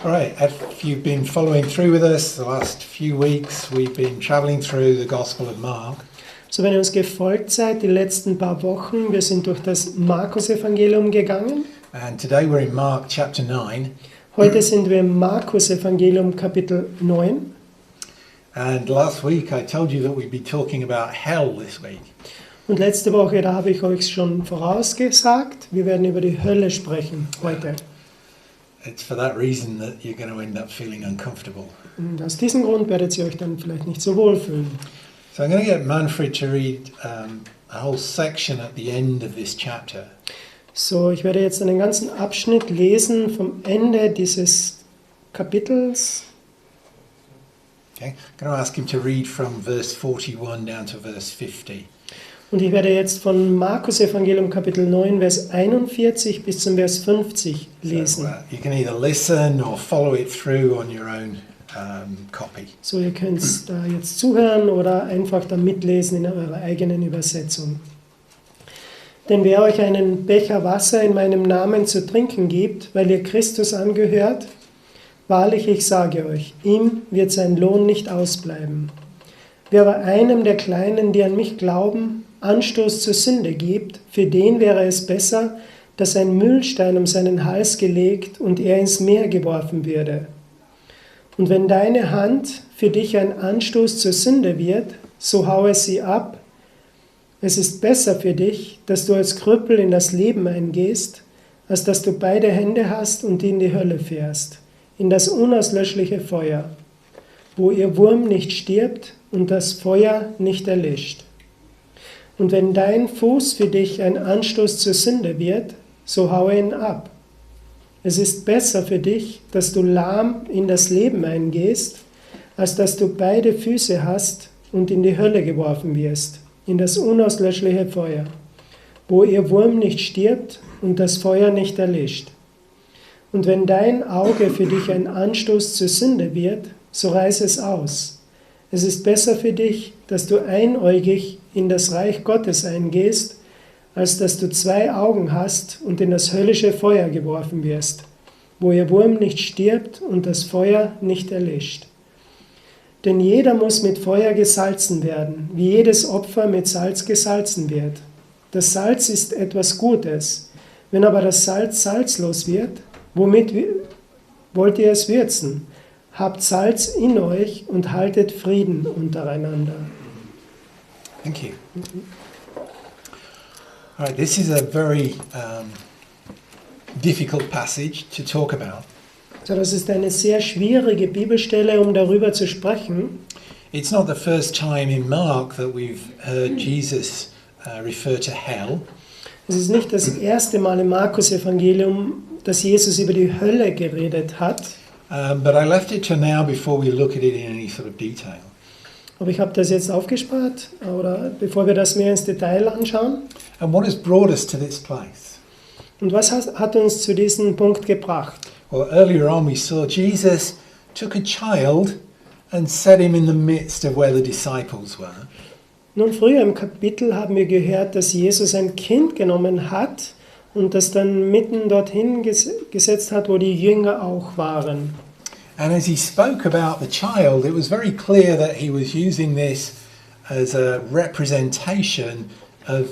All right, if you've been following through with us the last few weeks, we've been traveling through the Gospel of Mark. So, wenn ihr uns gefolgt seid, die letzten paar Wochen, wir sind durch das Markus-Evangelium gegangen. And today we're in Mark chapter 9. Heute sind wir im Markus-Evangelium Kapitel 9. And last week I told you that we'd be talking about hell this week. Und letzte Woche, da habe ich euch schon vorausgesagt, wir werden über die Hölle sprechen heute. It's for that reason that you're going to end up feeling uncomfortable. Und aus diesem Grund werdet ihr euch dann vielleicht nicht so wohl fühlen. So I'm going to get Manfred to read a whole section at the end of this chapter. So, ich werde jetzt einen ganzen Abschnitt lesen vom Ende dieses Kapitels. Okay? I'm going to ask him to read from verse 41 down to verse 50. Und ich werde jetzt von Markus Evangelium Kapitel 9, Vers 41 bis zum Vers 50 lesen. So, you can either listen or follow it through on your own copy. So, ihr könnt da jetzt zuhören oder einfach da mitlesen in eurer eigenen Übersetzung. Denn wer euch einen Becher Wasser in meinem Namen zu trinken gibt, weil ihr Christus angehört, wahrlich, ich sage euch, ihm wird sein Lohn nicht ausbleiben. Wer aber einem der Kleinen, die an mich glauben, Anstoß zur Sünde gibt, für den wäre es besser, dass ein Mühlstein um seinen Hals gelegt und er ins Meer geworfen würde. Und wenn deine Hand für dich ein Anstoß zur Sünde wird, so haue sie ab. Es ist besser für dich, dass du als Krüppel in das Leben eingehst, als dass du beide Hände hast und in die Hölle fährst, in das unauslöschliche Feuer, wo ihr Wurm nicht stirbt und das Feuer nicht erlischt. Und wenn dein Fuß für dich ein Anstoß zur Sünde wird, so haue ihn ab. Es ist besser für dich, dass du lahm in das Leben eingehst, als dass du beide Füße hast und in die Hölle geworfen wirst, in das unauslöschliche Feuer, wo ihr Wurm nicht stirbt und das Feuer nicht erlischt. Und wenn dein Auge für dich ein Anstoß zur Sünde wird, so reiß es aus. Es ist besser für dich, dass du einäugig in das Reich Gottes eingehst, als dass du zwei Augen hast und in das höllische Feuer geworfen wirst, wo ihr Wurm nicht stirbt und das Feuer nicht erlischt. Denn jeder muss mit Feuer gesalzen werden, wie jedes Opfer mit Salz gesalzen wird. Das Salz ist etwas Gutes. Wenn aber das Salz salzlos wird, womit wollt ihr es würzen? Habt Salz in euch und haltet Frieden untereinander. Thank you. All right, this is a very difficult passage to talk about. So, das ist eine sehr schwierige Bibelstelle, um darüber zu sprechen. It's not the first time in Mark that we've heard Jesus refer to hell. Es ist nicht das erste Mal im Markus-Evangelium, dass Jesus über die Hölle geredet hat. But I left it to now before we look at it in any sort of detail. Aber ich habe das jetzt aufgespart, oder bevor wir das mehr ins Detail anschauen. And what has brought us to this place? Und was hat uns zu diesem Punkt gebracht? Well, earlier on we saw Jesus took a child and set him in the midst of where the disciples were. Nun, früher im Kapitel haben wir gehört, dass Jesus ein Kind genommen hat und das dann mitten dorthin gesetzt hat, wo die Jünger auch waren. And as he spoke about the child, it was very clear that he was using this as a representation of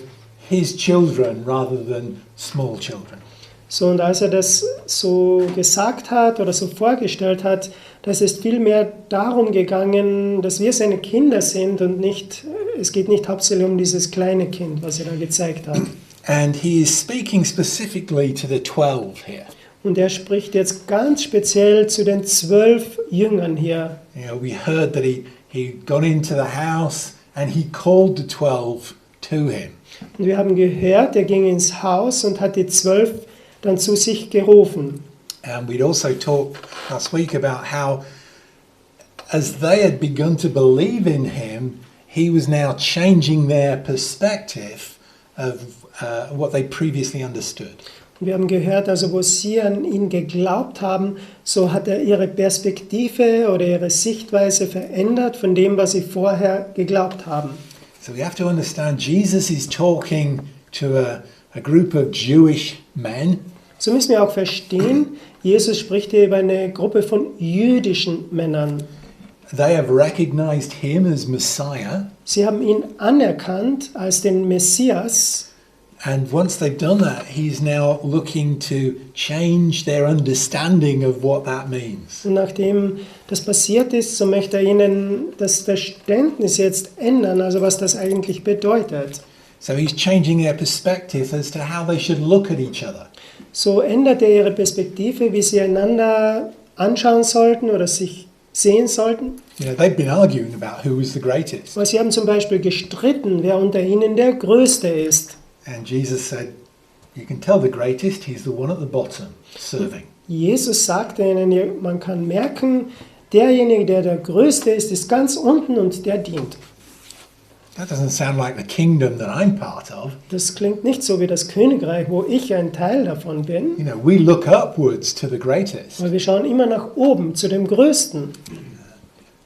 his children rather than small children. So, und als er das so gesagt hat oder so vorgestellt hat, dass es vielmehr darum gegangen, dass wir seine Kinder sind und nicht, es geht nicht hauptsächlich um dieses kleine Kind, was er da gezeigt hat. And he is speaking specifically to the 12 here. Und er spricht jetzt ganz speziell zu den 12 Jüngern hier. You know, we heard that he got into the house and he called the 12 to him. Und wir haben gehört, er ging ins Haus und hat die 12 dann zu sich gerufen. And we'd also talked last week about how as they had begun to believe in him, he was now changing their perspective of what they previously understood. Wir haben gehört, also wo sie an ihn geglaubt haben, so hat er ihre Perspektive oder ihre Sichtweise verändert von dem, was sie vorher geglaubt haben. So we have to understand Jesus is talking to a group of Jewish men. So müssen wir auch verstehen, Jesus spricht hier über eine Gruppe von jüdischen Männern. They have recognized him as Messiah, Sie haben ihn anerkannt als den Messias. and once they've done that, he's now looking to change their understanding of what that means. Und nachdem das passiert ist, so möchte er ihnen das Verständnis jetzt ändern, also was das eigentlich bedeutet. So he's changing their perspective as to how they should look at each other. So ändert er ihre Perspektive, wie sie einander anschauen sollten oder sich sehen sollten. You know, they've been arguing about who was the greatest. Weil sie haben zum Beispiel gestritten, wer unter ihnen der Größte ist. And Jesus said, you can tell the greatest, he's the one at the bottom, serving. Jesus sagte ihnen, man kann merken, derjenige, der der Größte ist, ist ganz unten und der dient. That doesn't sound like the kingdom that I'm part of. Das klingt nicht so wie das Königreich, wo ich ein Teil davon bin. You know, we look upwards to the greatest. Weil wir schauen immer nach oben, zu dem Größten.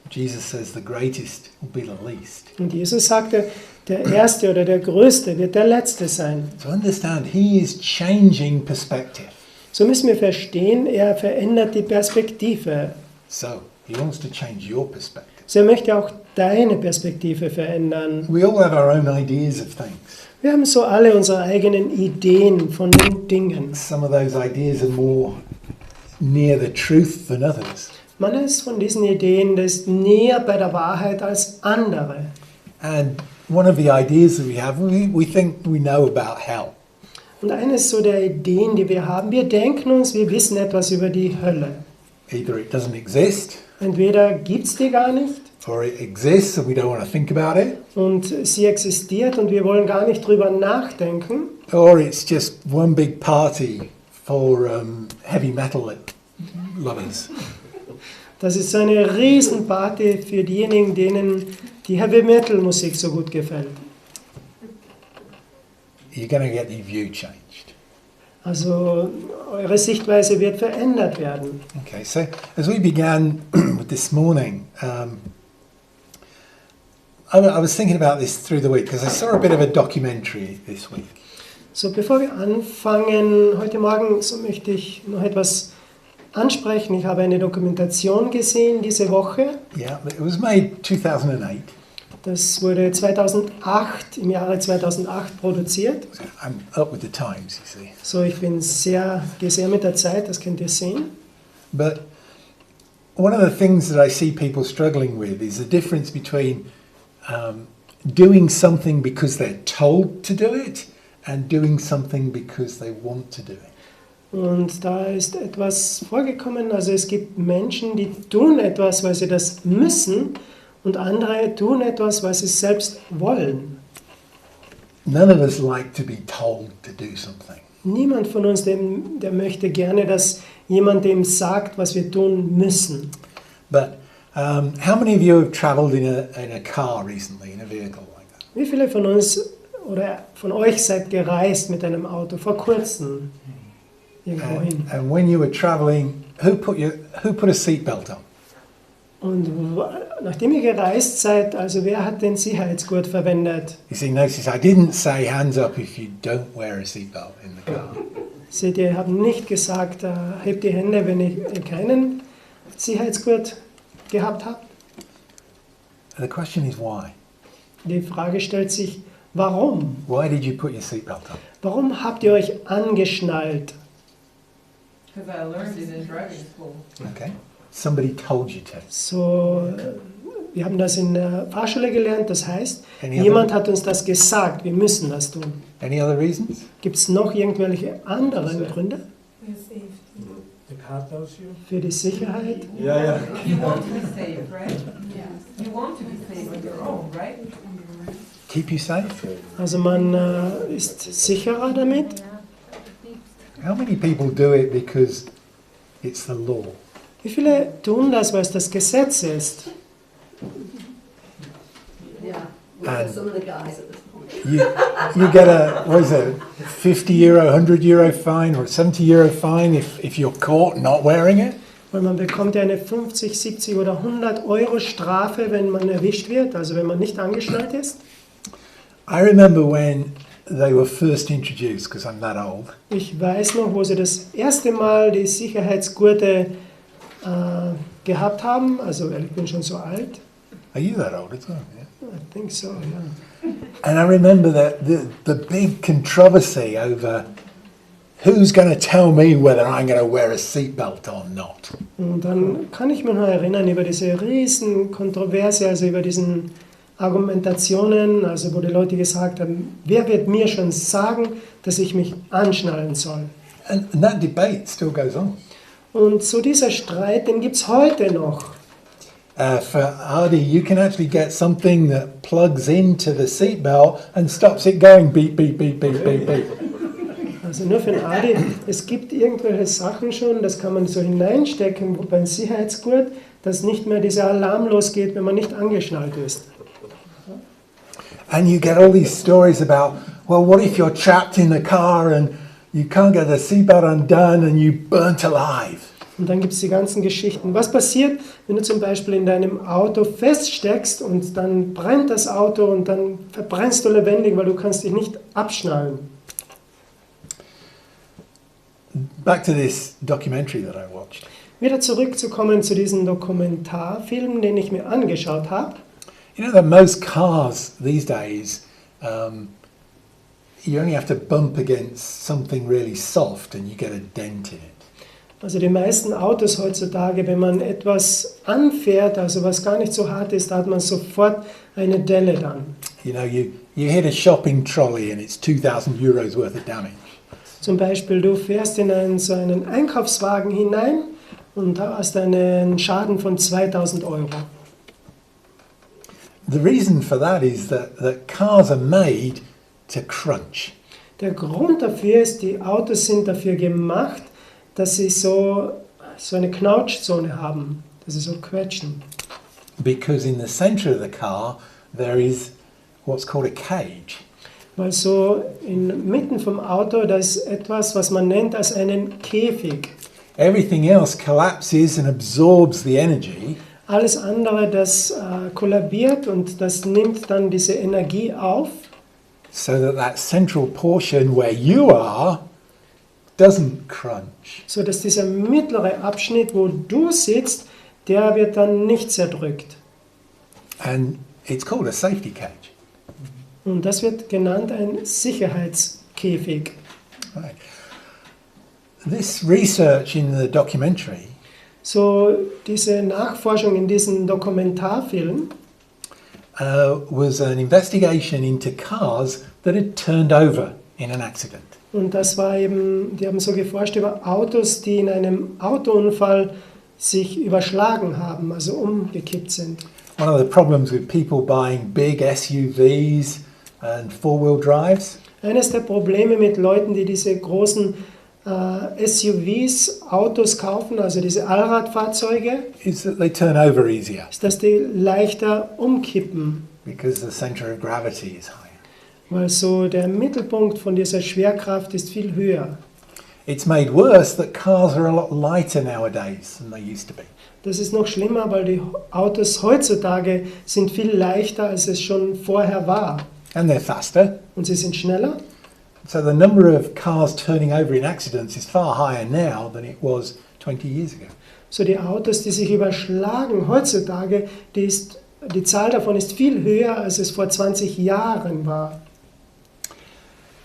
Jesus says the greatest will be the least. Und Jesus sagte, der Erste oder der Größte wird der Letzte sein. So understand, he is changing perspective. So müssen wir verstehen, er verändert die Perspektive. So, he wants to change your perspective. So er möchte auch deine Perspektive verändern. We all have our own ideas of things. Wir haben so alle unsere eigenen Ideen von den Dingen. Some of those ideas are more near the truth than others. Manches von diesen Ideen das ist näher bei der Wahrheit als andere. And one of the ideas that we have, we think we know about hell. Und eines so der Ideen, die wir haben, wir denken uns, wir wissen etwas über die Hölle. Either it doesn't exist, Entweder gibt es die gar nicht, or it exists and we don't want to think about it, und sie existiert und wir wollen gar nicht drüber nachdenken, or it's just one big party for heavy metal lovers. das ist so eine Riesenparty für diejenigen, denen die Heavy Metal Musik so gut gefällt. You're going to get your view changed. Also eure Sichtweise wird verändert werden. Okay, so as we began with this morning, I was thinking about this through the week because I saw a bit of a documentary this week. So, bevor wir anfangen, heute Morgen, so möchte ich noch etwas ansprechen. Ich habe eine Dokumentation gesehen diese Woche. Yeah, it was made 2008. Das wurde 2008, im Jahre 2008 produziert. So I'm up with the times, you see. So, ich gehe sehr mit der Zeit, das könnt ihr sehen. But one of the things that I see people struggling with is the difference between doing something because they're told to do it and doing something because they want to do it. Und da ist etwas vorgekommen, also es gibt Menschen, die tun etwas, weil sie das müssen, und andere tun etwas, weil sie es selbst wollen. None of us like to be told to do something. Niemand von uns, der möchte gerne, dass jemand dem sagt, was wir tun müssen. But how many of you have travelled in a car recently, in a vehicle like that? Wie viele von uns oder von euch seid gereist mit einem Auto vor kurzem irgendwo hin? And when you were travelling, who put a seatbelt on? Und nachdem ihr gereist seid, also wer hat den Sicherheitsgurt verwendet? You see, notice I didn't say hands up if you don't wear a seatbelt in the car. Seht ihr, ich habe nicht gesagt, hebt die Hände, wenn ihr keinen Sicherheitsgurt gehabt habt. The question is why? Die Frage stellt sich, warum? Why did you put your seatbelt on? Warum habt ihr euch angeschnallt? Because I learned it in driving school. Okay. Somebody told you to. So, wir haben das in der Fahrschule gelernt, das heißt, Any jemand hat uns das gesagt, wir müssen das tun. Any other reasons? Gibt es noch irgendwelche anderen Gründe The car tells you? für die Sicherheit? Yeah. You want to be safe, right? Yeah. You want to be safe on your own, right? Keep you safe? Also man ist sicherer damit. How many people do it because it's the law? Wie viele tun das, weil es das Gesetz ist? Yeah, And some of the guys at this point. you get a, what is it, €50, €100 fine or €70 fine if you're caught not wearing it? Weil man bekommt ja eine 50, 70 oder 100 Euro Strafe, wenn man erwischt wird, also wenn man nicht angeschnallt ist. I remember when they were first introduced, because I'm that old. Ich weiß noch, wo sie das erste Mal die Sicherheitsgurte gehabt haben. Also ich bin schon so alt. Are you that old as well? Yeah. I think so, ja. And I remember that the big controversy over who's going to tell me whether I'm going to wear a seatbelt or not. Und dann kann ich mich noch erinnern über diese riesen Kontroverse, also über diesen Argumentationen, also wo die Leute gesagt haben, wer wird mir schon sagen, dass ich mich anschnallen soll? And that debate still goes on. Und so dieser Streit, den gibt es heute noch. For Ardi, you can actually get something that plugs into the seatbelt and stops it going beep, beep, beep, beep, beep, beep. Also nur für den Adi, es gibt irgendwelche Sachen schon, das kann man so hineinstecken beim Sicherheitsgurt, dass nicht mehr dieser Alarm losgeht, wenn man nicht angeschnallt ist. And you get all these stories about, well, what if you're trapped in the car and you can't get the seatbelt undone and you burnt alive? Und dann gibt es die ganzen Geschichten. Was passiert, wenn du zum Beispiel in deinem Auto feststeckst und dann brennt das Auto und dann verbrennst du lebendig, weil du kannst dich nicht abschnallen. Back to this documentary that I watched. Wieder zurückzukommen zu diesem Dokumentarfilm, den ich mir angeschaut habe. You know that most cars these days, you only have to bump against something really soft and you get a dent in it. Also die meisten Autos heutzutage, wenn man etwas anfährt, also was gar nicht so hart ist, da hat man sofort eine Delle dann. You know, you hit a shopping trolley and it's 2,000 euros worth of damage. Zum Beispiel, du fährst in so einen Einkaufswagen hinein und hast einen Schaden von 2.000 Euro. The reason for that is that cars are made to crunch. Der Grund dafür ist, die Autos sind dafür gemacht, dass sie so eine Knautschzone haben, dass sie so quetschen. Because in the center of the car there is what's called a cage. Weil so inmitten vom Auto, da ist etwas, was man nennt als einen Käfig. Everything else collapses and absorbs the energy. Alles andere, das kollabiert und das nimmt dann diese Energie auf. So that central portion where you are doesn't crunch. So dass dieser mittlere Abschnitt, wo du sitzt, der wird dann nicht zerdrückt. And it's called a safety cage. Und das wird genannt ein Sicherheitskäfig. Right. This research in the documentary So diese Nachforschung in diesem Dokumentarfilm was an investigation into cars that had turned over in an accident. und das war eben, die haben so geforscht über Autos, die in einem Autounfall sich überschlagen haben, also umgekippt sind. One of the problems with people buying big SUVs and four-wheel drives Eines der Probleme mit Leuten, die diese großen SUVs, Autos kaufen, also diese Allradfahrzeuge, is that they turn over easier ist, dass die leichter umkippen, because the center of gravity is higher. weil so der Mittelpunkt von dieser Schwerkraft ist viel höher. It's made worse that cars are a lot lighter nowadays than they used to be. Das ist noch schlimmer, weil die Autos heutzutage sind viel leichter, als es schon vorher war. And they're faster. Und sie sind schneller. So the number of cars turning over in accidents is far higher now than it was 20 years ago. So die Autos, die sich überschlagen heutzutage, die Zahl davon ist viel höher, als es vor 20 Jahren war.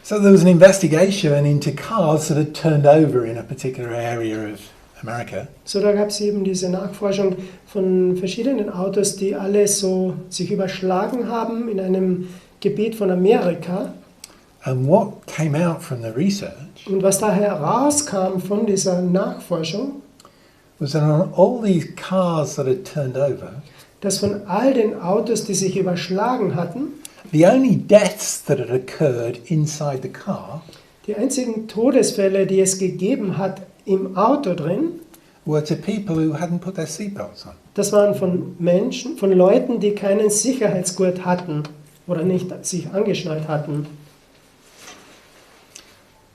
So there was an investigation into cars that had turned over in a particular area of America. So da gab es eben diese Nachforschung von verschiedenen Autos, die alle so sich überschlagen haben in einem Gebiet von Amerika. And what came out from the research Und was da herauskam von dieser Nachforschung, was that on all these cars that had turned over, dass von all den Autos, die sich überschlagen hatten, the only deaths that had occurred inside the car die einzigen Todesfälle, die es gegeben hat im Auto drin, were to people who hadn't put their seatbelts on. das waren von Menschen, von Leuten, die keinen Sicherheitsgurt hatten oder nicht sich angeschnallt hatten.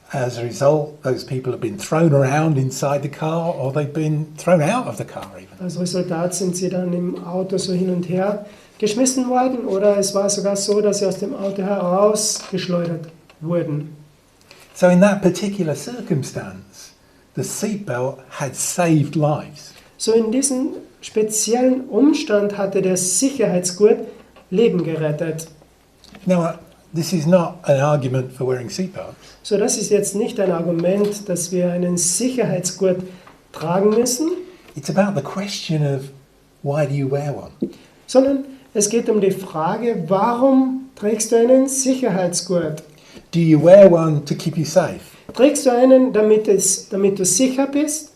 As a result, those people have been thrown around inside the car or they've been thrown out of the car even. Als Resultat sind sie dann im Auto so hin und her geschmissen worden oder es war sogar so, dass sie aus dem Auto herausgeschleudert wurden. So in that particular circumstance, the seatbelt had saved lives. So in diesem speziellen Umstand hatte der Sicherheitsgurt Leben gerettet. Now, this is not an argument for wearing seatbelts. So das ist jetzt nicht ein Argument, dass wir einen Sicherheitsgurt tragen müssen, It's about the question of why do you wear one? sondern es geht um die Frage, warum trägst du einen Sicherheitsgurt? Do you wear one to keep you safe? Trägst du einen, damit du sicher bist?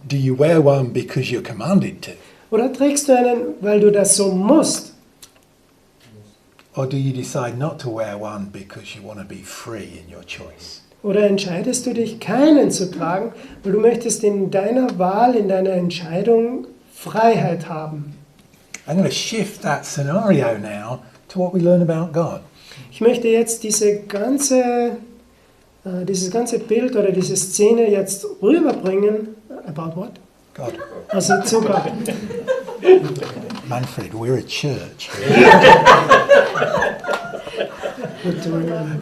Do you wear one because you're commanded to? Oder trägst du einen, weil du das so musst? Or do you decide not to wear one because you want to be free in your choice? Oder entscheidest du dich, keinen zu tragen, weil du möchtest in deiner Wahl, in deiner Entscheidung Freiheit haben? I'm going to shift that scenario now to what we learn about God. Ich möchte jetzt dieses ganze Bild oder diese Szene jetzt rüberbringen. About what? God. Also zu Gott. Manfred, we're a church. Good to remember.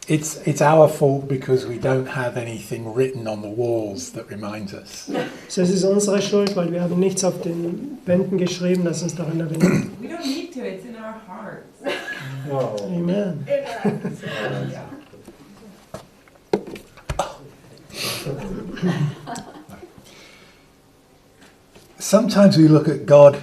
It's our fault because we don't have anything written on the walls that reminds us. So, es ist unsere Schuld, weil wir haben nichts auf den Wänden geschrieben, das uns daran erinnert. We don't need to, it's in our hearts. Amen. Sometimes we look at God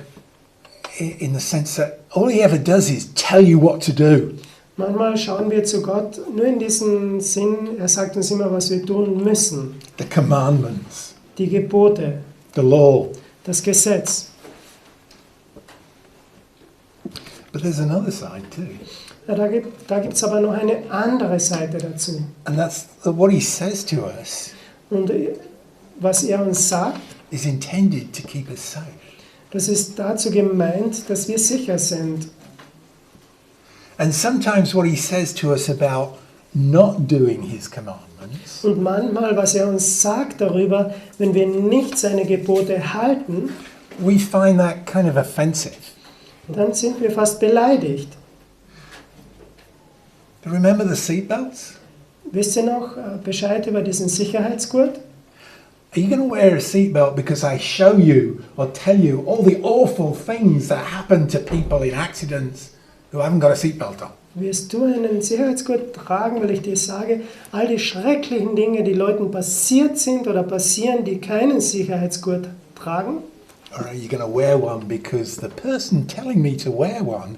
in the sense that all he ever does is tell you what to do. Manchmal schauen wir zu Gott nur in diesem Sinn, er sagt uns immer, was wir tun müssen. The commandments, Die Gebote, the law. das Gesetz. But there's another side too. Ja, da gibt's aber noch eine andere Seite dazu. And that's that what he says to us Und was er uns sagt, is intended to keep us safe. das ist dazu gemeint, dass wir sicher sind. And sometimes what he says to us about not doing his commandments Und manchmal, was er uns sagt darüber, wenn wir nicht seine Gebote halten, we find that kind of offensive. dann sind wir fast beleidigt. But remember the seatbelts? Wisst ihr noch Bescheid über diesen Sicherheitsgurt? Are you going to wear a seatbelt because I show you or tell you all the awful things that happen to people in accidents who haven't got a seatbelt on? Wirst du einen Sicherheitsgurt tragen, weil ich dir sage, all die schrecklichen Dinge, die Leuten passiert sind oder passieren, die keinen Sicherheitsgurt tragen? Or are you going to wear one because the person telling me to wear one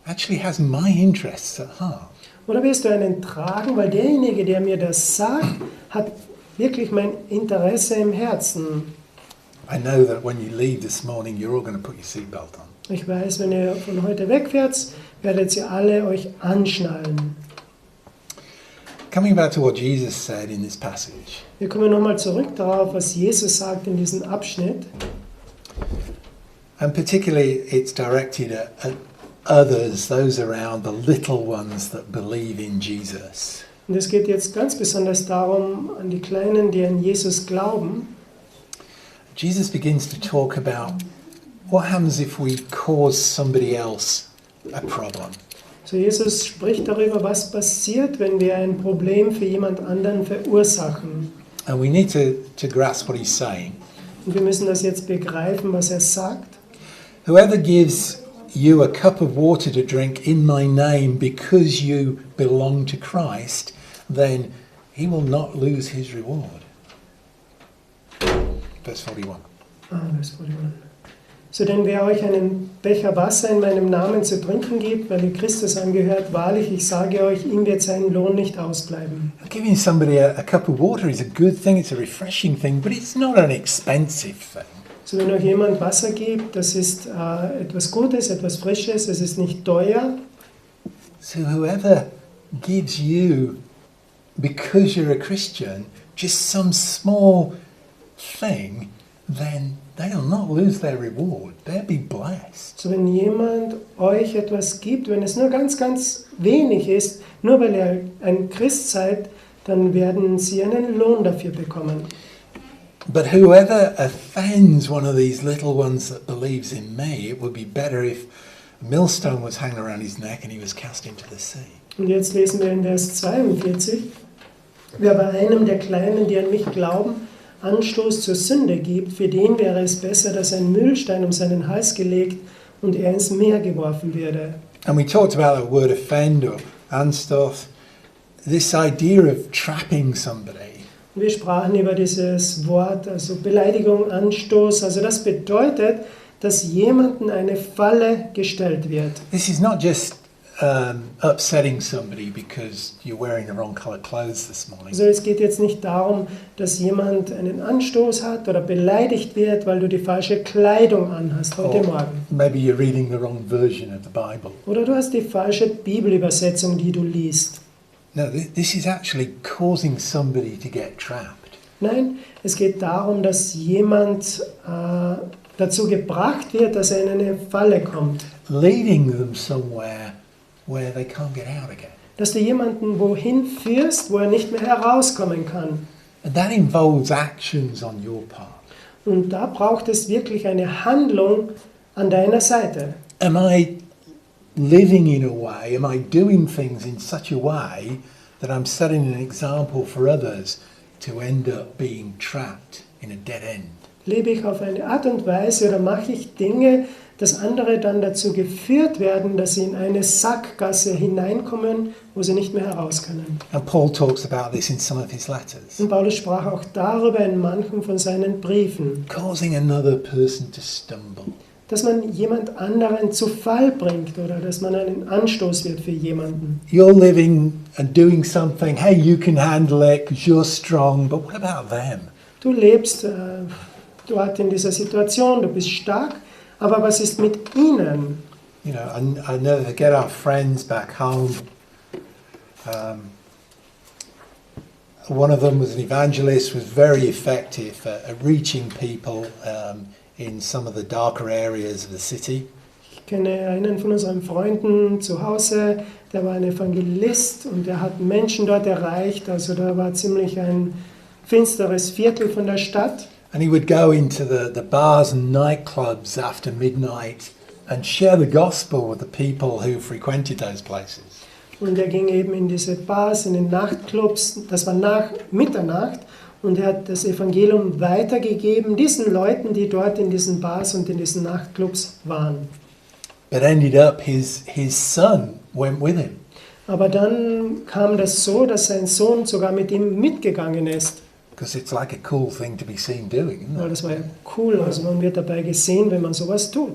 actually has my interests at heart? Oder wirst du einen tragen, weil derjenige, der mir das sagt, hat wirklich mein Interesse im Herzen? I know that when you leave this morning, you're all going to put your seatbelt on. Ich weiß, wenn ihr von heute wegfährt, werdet ihr alle euch anschnallen. Coming back to what Jesus said in this passage, Wir kommen nochmal zurück darauf, was Jesus sagt in diesem Abschnitt. and particularly it's directed at others, those around, the little ones that believe in Jesus. Und es geht jetzt ganz besonders darum, an die Kleinen, die an Jesus glauben. Jesus begins to talk about what happens if we cause somebody else a problem. So Jesus spricht darüber, was passiert, wenn wir ein Problem für jemand anderen verursachen. And we need to grasp what he's saying. Und wir müssen das jetzt begreifen, was er sagt. Whoever gives you a cup of water to drink in my name because you belong to Christ, then he will not lose his reward. Verse 41. Vers 41. So denn wer euch einen Becher Wasser in meinem Namen zu trinken gibt, weil ihr Christus angehört, wahrlich, ich sage euch, ihm wird sein Lohn nicht ausbleiben. Giving somebody a cup of water is a good thing, it's a refreshing thing, but it's not an expensive thing. So wenn euch jemand Wasser gibt, das ist etwas Gutes, etwas Frisches, es ist nicht teuer. So whoever gives you, because you're a Christian, just some small thing, then they'll not lose their reward. They'll be blessed. So wenn jemand euch etwas gibt, wenn es nur ganz, ganz wenig ist, nur weil ihr ein Christ seid, dann werden sie einen Lohn dafür bekommen. But whoever offends one of these little ones that believes in me, it would be better if A millstone was hanging around his neck and he was cast into the sea. Und jetzt lesen wir in Vers 42, wer bei einem der Kleinen, die an mich glauben, Anstoß zur Sünde gibt, für den wäre es besser, dass ein Mühlstein um seinen Hals gelegt und er ins Meer geworfen werde. And we talked about the word offend or anstoß, this idea of trapping somebody. Und wir sprachen über dieses Wort, also Beleidigung, Anstoß. Also das bedeutet, dass jemanden eine Falle gestellt wird. This is not just upsetting somebody because you're wearing the wrong colour clothes this morning. Also es geht jetzt nicht darum, dass jemand einen Anstoß hat oder beleidigt wird, weil du die falsche Kleidung anhast heute Morgen. Maybe you're reading the wrong version of the Bible. Oder du hast die falsche Bibelübersetzung, die du liest. No, this is actually causing somebody to get trapped. Nein, es geht darum, dass jemand dazu gebracht wird, dass er in eine Falle kommt. Leading them somewhere where they can't get out again. Dass du jemanden wohin führst, wo er nicht mehr herauskommen kann. And that involves actions on your part. Und da braucht es wirklich eine Handlung an deiner Seite. Am I living in a way, am I doing things in such a way that I'm setting an example for others to end up being trapped in a dead end? Lebe ich auf eine Art und Weise oder mache ich Dinge, dass andere dann dazu geführt werden, dass sie in eine Sackgasse hineinkommen, wo sie nicht mehr heraus können. And Paul talks about this in some of his letters. Und Paulus sprach auch darüber in manchen von seinen Briefen, Causing another person to stumble. dass man jemand anderen zu Fall bringt oder dass man einen Anstoß wird für jemanden. You're living and doing something, hey, you can handle it because you're strong, but what about them? Du lebst dort in dieser Situation, du bist stark, aber was ist mit ihnen? You know, I never forget our friends back home. One of them was an evangelist, was very effective at reaching people in some of the darker areas of the city. Ich kenne einen von unseren Freunden zu Hause, der war ein Evangelist und der hat Menschen dort erreicht. Also da war ziemlich ein finsteres Viertel von der Stadt. And he would go into the bars and nightclubs after midnight and share the gospel with the people who frequented those places. Und er ging eben in diese Bars, in den Nachtclubs, das war nach Mitternacht, und er hat das Evangelium weitergegeben diesen Leuten, die dort in diesen Bars und in diesen Nachtclubs waren. But ended up his son went with him. Aber dann kam das so, dass sein Sohn sogar mit ihm mitgegangen ist. Because it's like a cool thing to be seen doing, isn't Weil it? das war ja cool, also man wird dabei gesehen, wenn man sowas tut.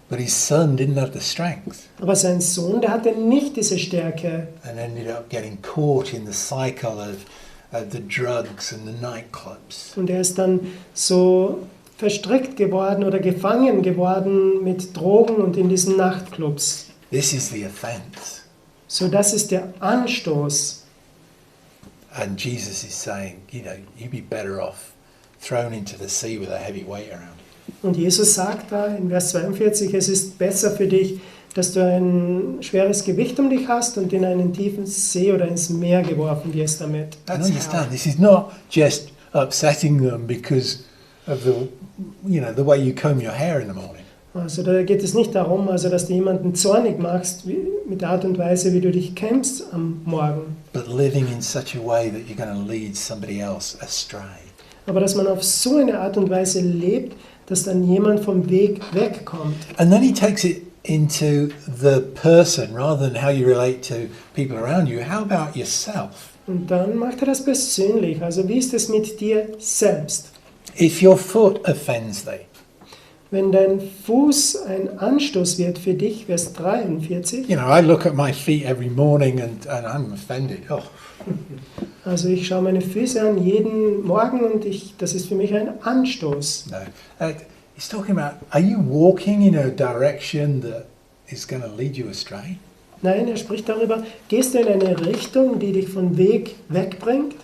But his son didn't have the strength Aber sein Sohn, der hatte nicht diese Stärke and ended up getting caught in the cycle of the drugs and the nightclubs. und er ist dann so verstrickt geworden oder gefangen geworden mit Drogen und in diesen Nachtclubs. This is the offense. So, das ist der Anstoß. And Jesus is saying, you know, you'd be better off thrown into the sea with a heavy weight around you. Und Jesus sagt da in Vers 42, es ist besser für dich, dass du ein schweres Gewicht um dich hast und in einen tiefen See oder ins Meer geworfen wirst damit. And understand, this is not just upsetting them because of the way you comb your hair in the morning. Also da geht es nicht darum, also dass du jemanden zornig machst mit der Art und Weise, wie du dich kämpfst am Morgen. But living in such a way that you're going to lead somebody else astray. Aber dass man auf so eine Art und Weise lebt, dass dann jemand vom Weg wegkommt. And then he takes it into the person rather than how you relate to people around you. How about yourself? Und dann macht er das persönlich. Also wie ist es mit dir selbst? If your foot offends thee, Wenn dein Fuß ein Anstoß wird für dich, Vers 43. you know, I look at my feet every morning and I'm offended. Oh, Also ich schaue meine Füße an jeden Morgen und das ist für mich ein Anstoß. no. He's talking about, are you walking in a direction that is going to lead you astray? Nein, er spricht darüber, gehst du in eine Richtung, die dich vom Weg wegbringt?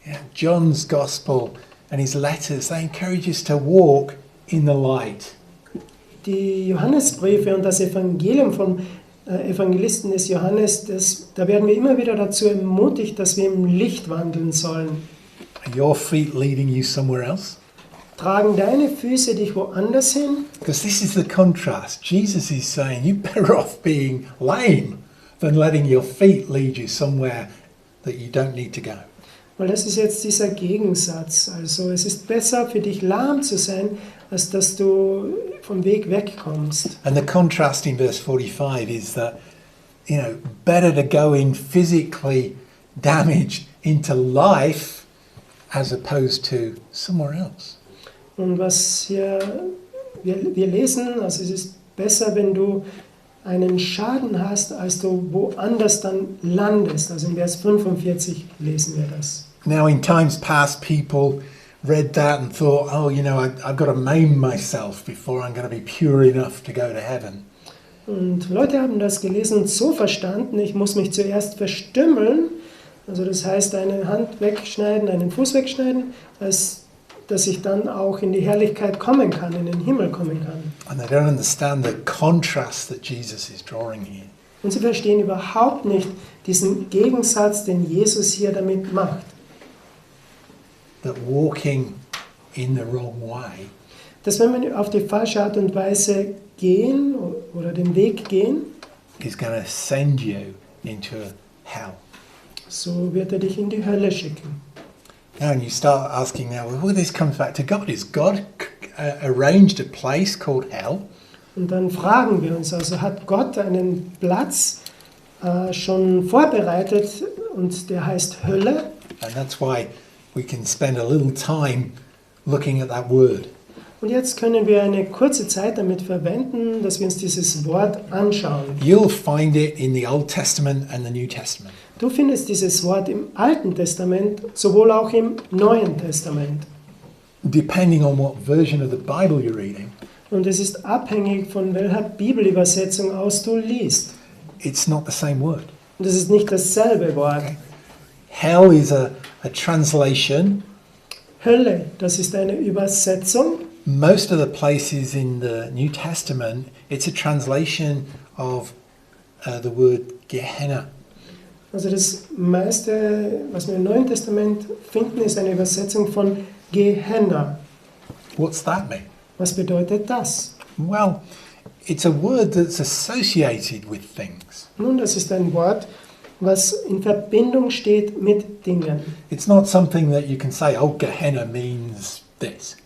Yeah, John's gospel and his letters, they encourage us to walk in the light. Die Johannesbriefe und das Evangelium vom Evangelisten des Johannes, da werden wir immer wieder dazu ermutigt, dass wir im Licht wandeln sollen. Are your feet leading you somewhere else? Tragen deine Füße dich woanders hin? Because this is the contrast. Jesus is saying you're better off being lame than letting your feet lead you somewhere that you don't need to go. Weil das ist jetzt dieser Gegensatz. Also es ist besser für dich lahm zu sein, als dass du vom Weg wegkommst. And the contrast in verse 45 is that, better to go in physically damaged into life as opposed to somewhere else. Und was hier wir lesen, also es ist besser, wenn du einen Schaden hast, als du woanders dann landest. Also in Vers 45 lesen wir das. Now in times past people read that and thought, I've got to maim myself before I'm going to be pure enough to go to heaven. Und Leute haben das gelesen und so verstanden, ich muss mich zuerst verstümmeln, also das heißt eine Hand wegschneiden, einen Fuß wegschneiden, als dass ich dann auch in die Herrlichkeit kommen kann, in den Himmel kommen kann. And they don't understand the contrast that Jesus is drawing here. Und sie verstehen überhaupt nicht diesen Gegensatz, den Jesus hier damit macht. That walking in the wrong way Dass wenn wir auf die falsche Art und Weise gehen oder den Weg gehen, is going to send you into hell. so wird er dich in die Hölle schicken. Now, and you start asking now, well, this comes back to God. Is God arranged a place called hell? Und dann fragen wir uns, also hat Gott einen Platz schon vorbereitet und der heißt Hölle? And that's why we can spend a little time looking at that word. Und jetzt können wir eine kurze Zeit damit verwenden, dass wir uns dieses Wort anschauen. You'll find it in the Old Testament and the New Testament. Du findest dieses Wort im Alten Testament, sowohl auch im Neuen Testament. Depending on what version of the Bible you're reading, Und es ist abhängig, von welcher Bibelübersetzung aus du liest. it's not the same word. Und es ist nicht dasselbe Wort. Okay. Hell is a translation. Hölle, das ist eine Übersetzung. Most of the places in the New Testament, it's a translation of the word Gehenna. Also das meiste, was wir im Neuen Testament finden, ist eine Übersetzung von Gehenna. What's that mean? Was bedeutet das? Well, it's a word that's associated with things. Nun, das ist ein Wort, was in Verbindung steht mit Dingen. It's not something that you can say, oh, Gehenna means this.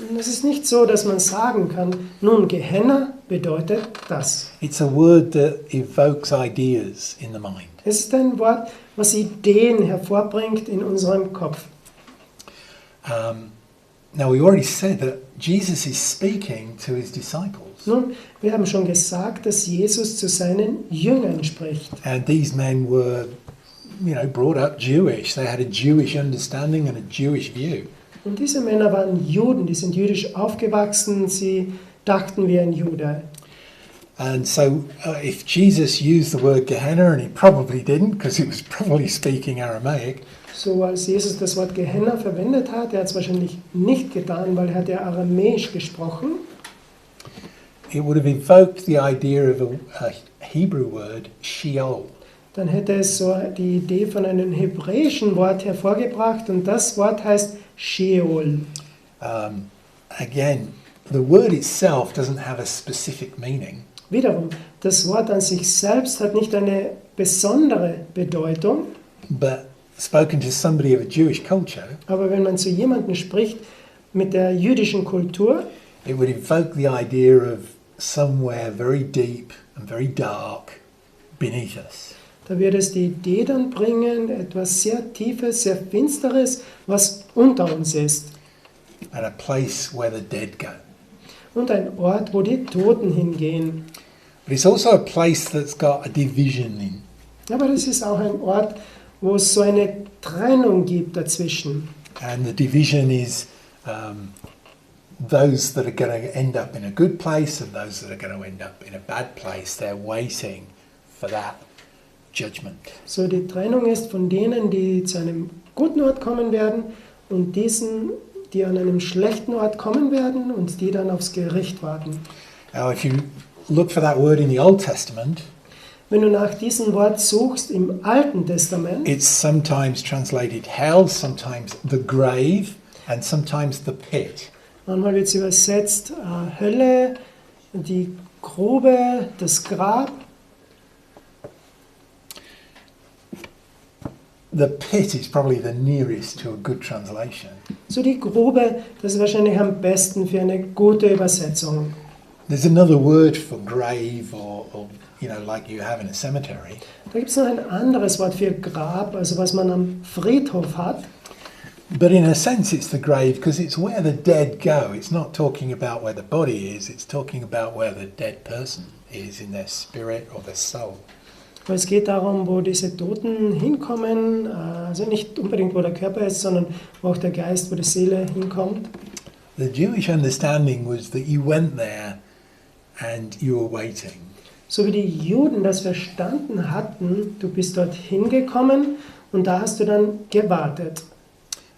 Und es ist nicht so, dass man sagen kann, nun, Gehenna bedeutet das. It's a word that evokes ideas in the mind. Es ist ein Wort, was Ideen hervorbringt in unserem Kopf. Now, we already said that Jesus is speaking to his disciples. Nun, wir haben schon gesagt, dass Jesus zu seinen Jüngern spricht. And these men were, brought up Jewish. They had a Jewish understanding and a Jewish view. Und diese Männer waren Juden, die sind jüdisch aufgewachsen, sie dachten wie ein Jude. And so if Jesus used the word Gehenna, and he probably didn't, because he was probably speaking Aramaic, So als Jesus das Wort Gehenna verwendet hat, er hat es wahrscheinlich nicht getan, weil er hat ja Aramäisch gesprochen. it would have evoked the idea of a Hebrew word, Sheol. Dann hätte es so die Idee von einem hebräischen Wort hervorgebracht und das Wort heißt Sheol. Again, the word itself doesn't have a specific meaning, Wiederum, das Wort an sich selbst hat nicht eine besondere Bedeutung, but spoken to somebody of a Jewish culture, aber wenn man zu jemandem spricht mit der jüdischen Kultur, it would evoke the idea of somewhere very deep and very dark beneath us. da wird es die Idee dann bringen, etwas sehr Tiefes, sehr Finsteres, was unter uns ist. And a place where the dead go. Und ein Ort, wo die Toten hingehen. But it's also a place that's got a division in. Aber das ist auch ein Ort, wo es so eine Trennung gibt dazwischen. And the division is those that are going to end up in a good place and those that are going to end up in a bad place. They're waiting for that judgment. So die Trennung ist von denen, die zu einem guten Ort kommen werden und diesen, die an einem schlechten Ort kommen werden und die dann aufs Gericht warten. Now, if you look for that word in the Old Testament, Wenn du nach diesem Wort suchst im Alten Testament, it's sometimes translated hell, sometimes the grave, and sometimes the pit. Manchmal wird es übersetzt Hölle, die Grube, das Grab. The pit is probably the nearest to a good translation. So die Grube, das ist wahrscheinlich am besten für eine gute Übersetzung. There's another word for grave or like you have in a cemetery. Da gibt es noch ein anderes Wort für Grab, also was man am Friedhof hat. But in a sense it's the grave because it's where the dead go. It's not talking about where the body is, it's talking about where the dead person is in their spirit or their soul. Weil es geht darum, wo diese Toten hinkommen, also nicht unbedingt wo der Körper ist, sondern wo auch der Geist, wo die Seele hinkommt. The Jewish understanding was that you went there and you were waiting. So wie die Juden das verstanden hatten, du bist dort hingekommen und da hast du dann gewartet.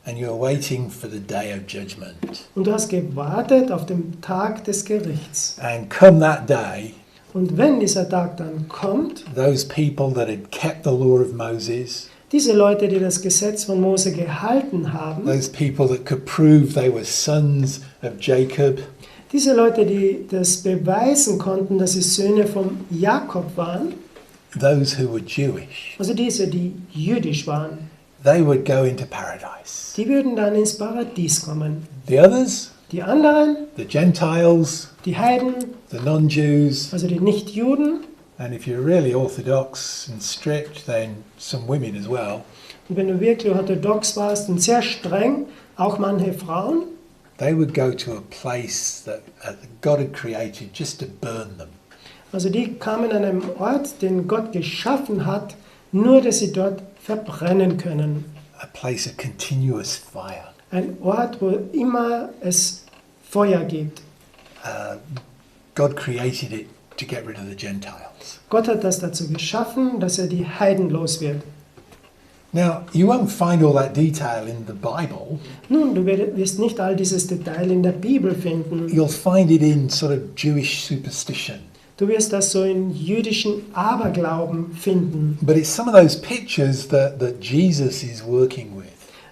And you were waiting for the day of judgment. Und du hast gewartet auf den Tag des Gerichts. And come that day, Und wenn dieser Tag dann kommt, those people that had kept the law of Moses, diese Leute, die das Gesetz von Mose gehalten haben, those people that could prove they were sons of Jacob, diese Leute, die das beweisen konnten, dass sie Söhne von Jakob waren, those who were Jewish, also diese, die jüdisch waren, they would go into paradise. die würden dann ins Paradies kommen. The others, Die anderen, the Gentiles, die Heiden, the non-Jews, also die Nicht-Juden, and if you're really orthodox and strict, then some women as well, und wenn du wirklich orthodox warst und sehr streng, auch manche Frauen, they would go to a place that God had created just to burn them. also die kamen an einem Ort, den Gott geschaffen hat, nur dass sie dort verbrennen können. A place of continuous fire. Ein Ort, wo immer es Feuer gibt. God created it to get rid of the Gentiles. Gott hat das dazu geschaffen, dass er die Heiden los wird. Now, you won't find all that detail in the Bible. Nun, du wirst nicht all dieses Detail in der Bibel finden. You'll find it in sort of Jewish superstition. Du wirst das so in jüdischen Aberglauben finden. But it's some of those pictures that Jesus is working with.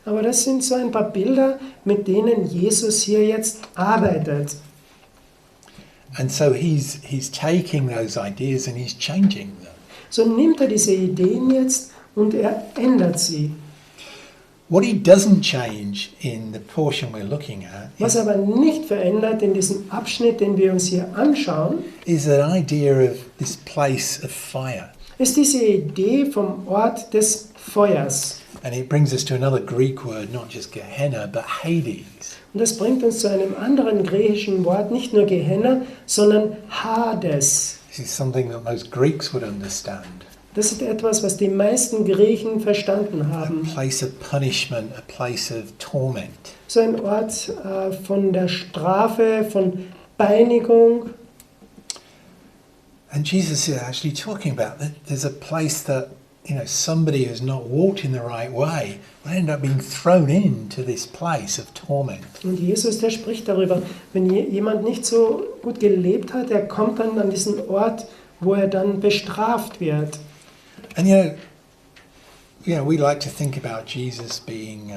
Aber das sind so ein paar Bilder, mit denen Jesus hier jetzt arbeitet. And so he's taking those ideas and he's changing them. So nimmt er diese Ideen jetzt und er ändert sie. What he doesn't change in the portion we're looking at Was aber nicht verändert in diesem Abschnitt, den wir uns hier anschauen, is an idea of this place of fire. ist diese Idee vom Ort des Feuers. And it brings us to another Greek word, not just Gehenna, but Hades. Und das bringt uns zu einem anderen griechischen Wort, nicht nur Gehenna, sondern Hades. This is something that most Greeks would understand. Das ist etwas, was die meisten Griechen verstanden A haben. place of punishment, a place of torment. So ein Ort von der Strafe, von Peinigung. And Jesus is actually talking about that there's a place that, somebody who's not walked in the right way will end up being thrown into this place of torment. Und Jesus, der spricht darüber, wenn jemand nicht so gut gelebt hat, er kommt dann an diesen Ort, wo er dann bestraft wird. And we like to think about Jesus being,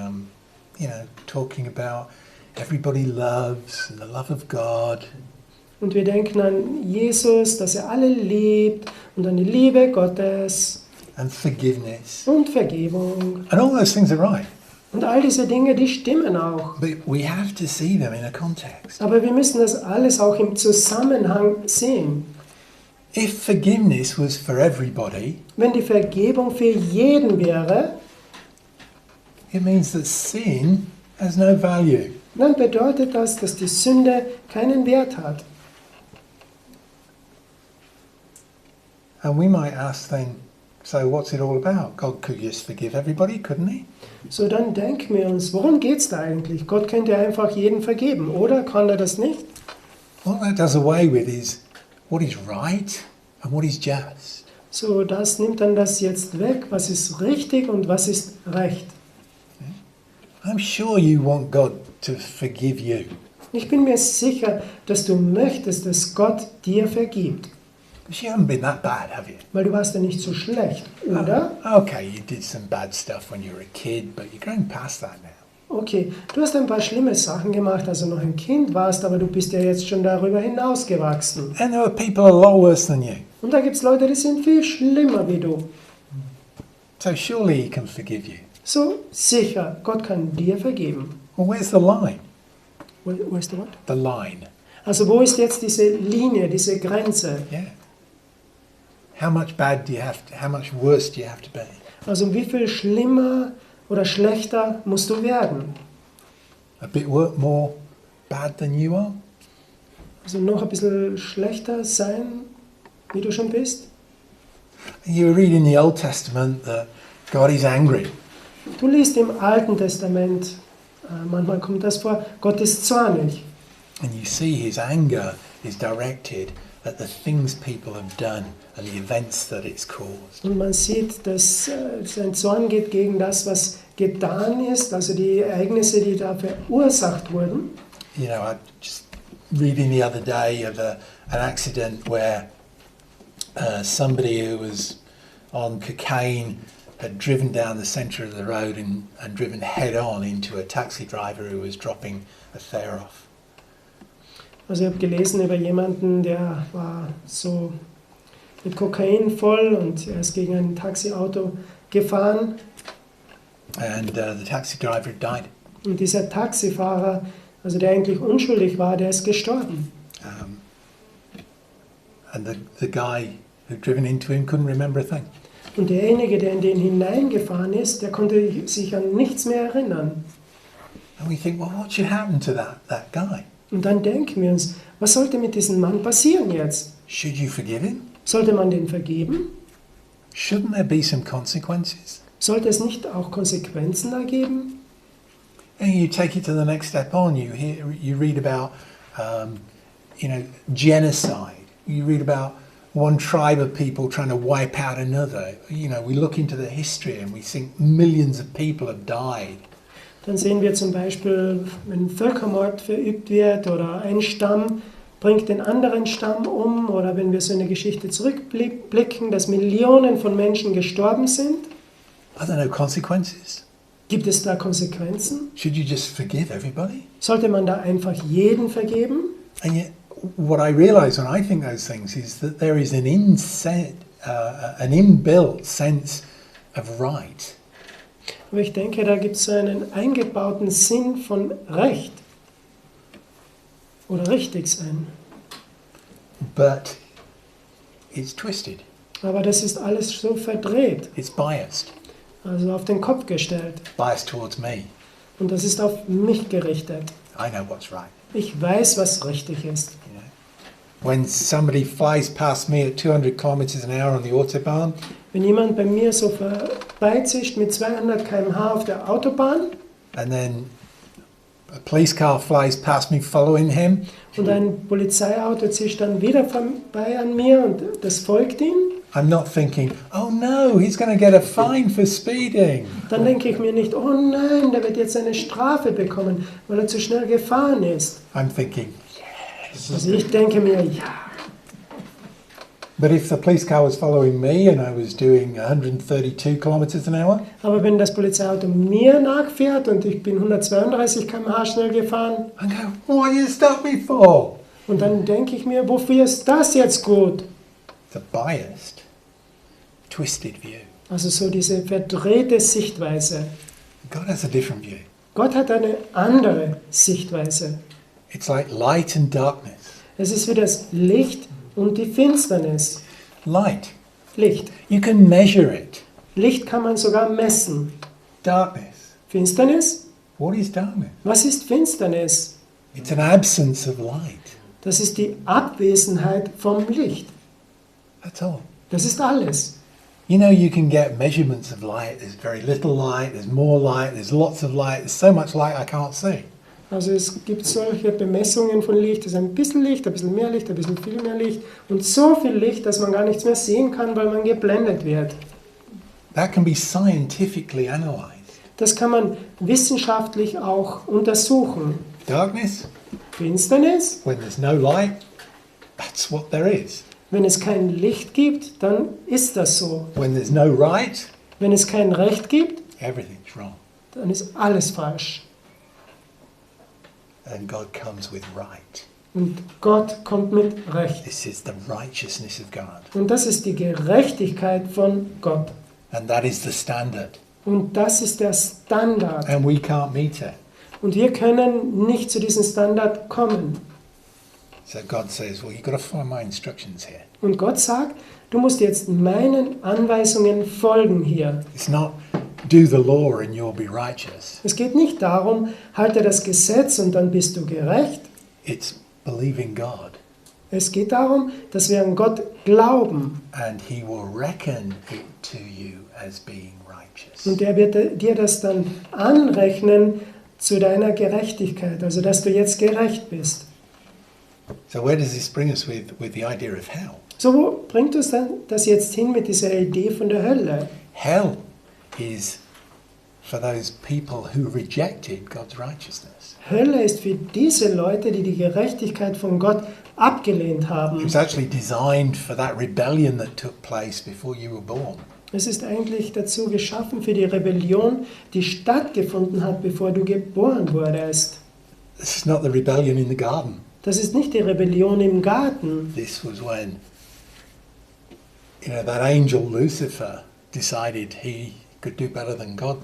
talking about everybody loves and the love of God. Und wir denken an Jesus, dass er alle liebt und an die Liebe Gottes And forgiveness. und Vergebung. And all those things are right. Und all diese Dinge, die stimmen auch. But we have to see them in a context. Aber wir müssen das alles auch im Zusammenhang sehen. If forgiveness was for everybody, Wenn die Vergebung für jeden wäre, it means that sin has no value. dann bedeutet das, dass die Sünde keinen Wert hat. And we might ask then, so what's it all about? God could just forgive everybody, couldn't he? So, dann denken wir uns, worum geht es da eigentlich? Gott könnte einfach jeden vergeben, oder? Kann er das nicht? What that does away with is what is right and what is just. So, das nimmt dann das jetzt weg. Was ist richtig und was ist recht? I'm sure you want God to forgive you. Ich bin mir sicher, dass du möchtest, dass Gott dir vergibt. Because you haven't been that bad, have you? Weil du warst ja nicht so schlecht, oder? Okay, you did some bad stuff when you were a kid, but you're going past that now. Okay, du hast ein paar schlimme Sachen gemacht, als du noch ein Kind warst, aber du bist ja jetzt schon darüber hinausgewachsen. And there are people a lot worse than you. Und da gibt es Leute, die sind viel schlimmer wie du. So surely he can forgive you. So, sicher, Gott kann dir vergeben. Well, where's the line? Wo ist der Wort? The line. Also wo ist jetzt diese Linie, diese Grenze? Yeah. How much bad do you have to, how much worse do you have to be? Also wie viel schlimmer oder schlechter musst du werden? A bit more bad than you are? Also noch ein bisschen schlechter sein, wie du schon bist? You read in the Old Testament that God is angry. Du liest im Alten Testament, manchmal kommt das vor, Gott ist zornig. And you see his anger is directed at the things people have done and the events that it's caused. Und man sieht, dass sein Zorn geht gegen das, was getan ist, also die Ereignisse, die da verursacht wurden. You know, I just reading the other day of an accident where somebody who was on cocaine had driven down the centre of the road and driven head on into a taxi driver who was dropping a fare off. Also ich habe gelesen über jemanden, der war so mit Kokain voll und er ist gegen ein Taxiauto gefahren. And the taxi driver died. Und dieser Taxifahrer, also der eigentlich unschuldig war, der ist gestorben. And the guy who'd driven into him couldn't remember a thing. Und derjenige, der in den hineingefahren ist, der konnte sich an nichts mehr erinnern. And we think, well, what should happen to that guy? Und dann denken wir uns, was sollte mit diesem Mann passieren jetzt? Should you forgive him? Sollte man den vergeben? Shouldn't there be some consequences? Sollte es nicht auch Konsequenzen da geben? And you take it to the next step on. You read about, genocide. You read about one tribe of people trying to wipe out another. You know, we look into the history and we think millions of people have died. Dann sehen wir zum Beispiel, wenn Völkermord verübt wird oder ein Stamm bringt den anderen Stamm um, oder wenn wir so in eine Geschichte zurückblicken, dass Millionen von Menschen gestorben sind. Are there no consequences? Gibt es da Konsequenzen? Should you just forgive everybody? Sollte man da einfach jeden vergeben? And yet, what I realise when I think those things is that there is an inbuilt sense of right. Aber ich denke, da gibt es so einen eingebauten Sinn von Recht oder richtig sein. But it's twisted. Aber das ist alles so verdreht, It's biased. also auf den Kopf gestellt. Biased towards me. Und das ist auf mich gerichtet. I know what's right. Ich weiß, was richtig ist. You know? When somebody flies past me at 200 kilometers an hour on the autobahn, Wenn jemand bei mir so vorbeizischt mit 200 km/h auf der Autobahn and then a police car flies past me following him, und ein Polizeiauto zischt dann wieder vorbei an mir und das folgt ihm, I'm not thinking, oh no, he's going to get a fine for speeding. dann denke ich mir nicht, oh nein, der wird jetzt eine Strafe bekommen, weil er zu schnell gefahren ist. I'm thinking, Also ich denke mir, ja. but if the police car was following me and I was doing 132 kilometers an hour, Aber wenn das Polizeiauto mir nachfährt und ich bin 132 km/h schnell gefahren, I go, what did you stop me for? und dann denke ich mir, wofür ist das jetzt gut? It's a biased, twisted view. Also so diese verdrehte Sichtweise. God has a different view. Gott hat eine andere Sichtweise. It's like light and darkness. Es ist wie das Licht und die Finsternis. Light, Licht. you can measure it. Licht kann man sogar messen. Darkness, Finsternis? what is darkness? Was ist Finsternis? It's an absence of light. Das ist die Abwesenheit vom Licht. That's all. Das ist alles. You know, you can get measurements of light. There's very little light, there's more light, there's lots of light, there's so much light I can't see. Also es gibt solche Bemessungen von Licht. Es ist ein bisschen Licht, ein bisschen mehr Licht, ein bisschen viel mehr Licht. Und so viel Licht, dass man gar nichts mehr sehen kann, weil man geblendet wird. That can be scientifically analyzed. Das kann man wissenschaftlich auch untersuchen. Darkness, Finsternis, when there's no light, that's what there is. wenn es kein Licht gibt, dann ist das so. When there's no right, Wenn es kein Recht gibt, everything's wrong. dann ist alles falsch. and God comes with right. Und Gott kommt mit Recht. This is the righteousness of God. Und das ist die Gerechtigkeit von Gott. And that is the standard. Und das ist der Standard. And we can't meet it. Und wir können nicht zu diesem Standard kommen. So God says, well, you've got to follow my instructions here. Und Gott sagt, du musst jetzt meinen Anweisungen folgen hier. It's not do the law and you'll be righteous. Es geht nicht darum, halte das Gesetz und dann bist du gerecht. It's believing God. Es geht darum, dass wir an Gott glauben. And he will reckon it to you as being righteous. Und er wird dir das dann anrechnen zu deiner Gerechtigkeit, also dass du jetzt gerecht bist. So where does this bring us with the idea of hell? So, wo bringt uns dann das jetzt hin mit dieser Idee von der Hölle? Hell is for those people who rejected God's righteousness. Hölle ist für diese Leute, die die Gerechtigkeit von Gott abgelehnt It haben. was actually designed for that rebellion that took place before you were born. Es ist eigentlich dazu geschaffen für die Rebellion, die stattgefunden hat, bevor du geboren wurdest. This is not the rebellion in the garden. Das ist nicht die Rebellion im Garten. This was when, that angel Lucifer decided he could do better than God.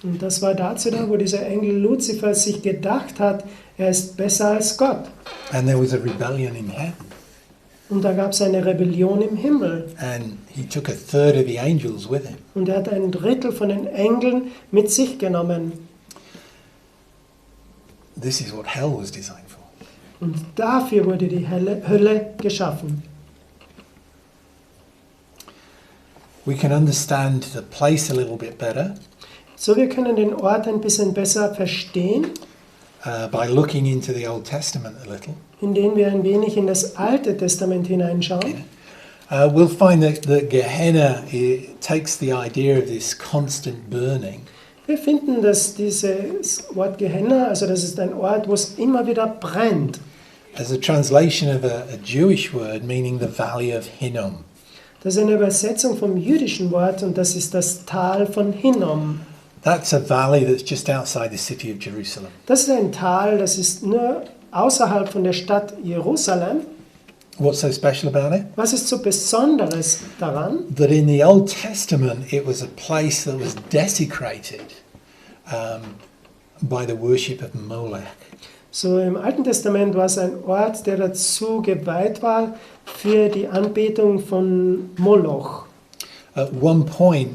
Und das war dazu da, wo dieser Engel Luzifer sich gedacht hat, er ist besser als Gott. And there was a rebellion in heaven. Und da gab es eine Rebellion im Himmel. And he took a third of the angels with him. Und er hat ein Drittel von den Engeln mit sich genommen. This is what hell was designed for. Und dafür wurde die Hölle geschaffen. We can understand the place a little bit better So, wir können den Ort ein bisschen besser verstehen, by looking into the Old Testament a little. indem wir ein wenig in das Alte Testament hineinschauen. We'll find that Gehenna takes the idea of this constant burning Wir finden, dass dieses Wort Gehenna, also das ist ein Ort, wo es immer wieder brennt. as a translation of a Jewish word meaning the Valley of Hinnom. Das ist eine Übersetzung vom jüdischen Wort und das ist das Tal von Hinnom. That's a valley that's just outside the city of Jerusalem. Das ist ein Tal, das ist nur außerhalb von der Stadt Jerusalem. What's so special about it? Was ist so Besonderes daran? That in the Old Testament it was a place that was desecrated by the worship of Molech. So im Alten Testament war es ein Ort, der dazu geweiht war für die Anbetung von Moloch. At one point,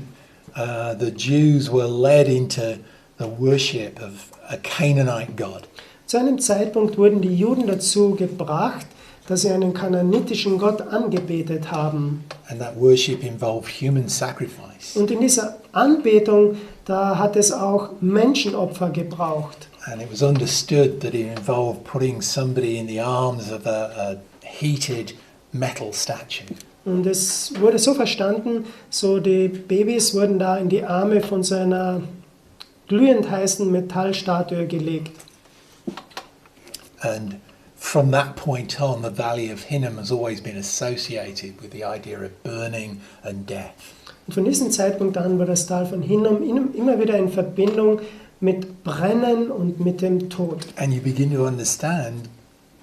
the Jews were led into the worship of a Canaanite god. Zu einem Zeitpunkt wurden die Juden dazu gebracht, dass sie einen kanaanitischen Gott angebetet haben. And that worship involved human sacrifice. Und in dieser Anbetung, da hat es auch Menschenopfer gebraucht. And it was understood that it involved putting somebody in the arms of a heated metal statue. Und es wurde so verstanden, so die Babys wurden da in die Arme von so einer glühend heißen Metallstatue gelegt. And from that point on, the Valley of Hinnom has always been associated with the idea of burning and death. Und von diesem Zeitpunkt an war das Tal von Hinnom immer wieder in Verbindung mit Brennen und mit dem Tod. And you begin to understand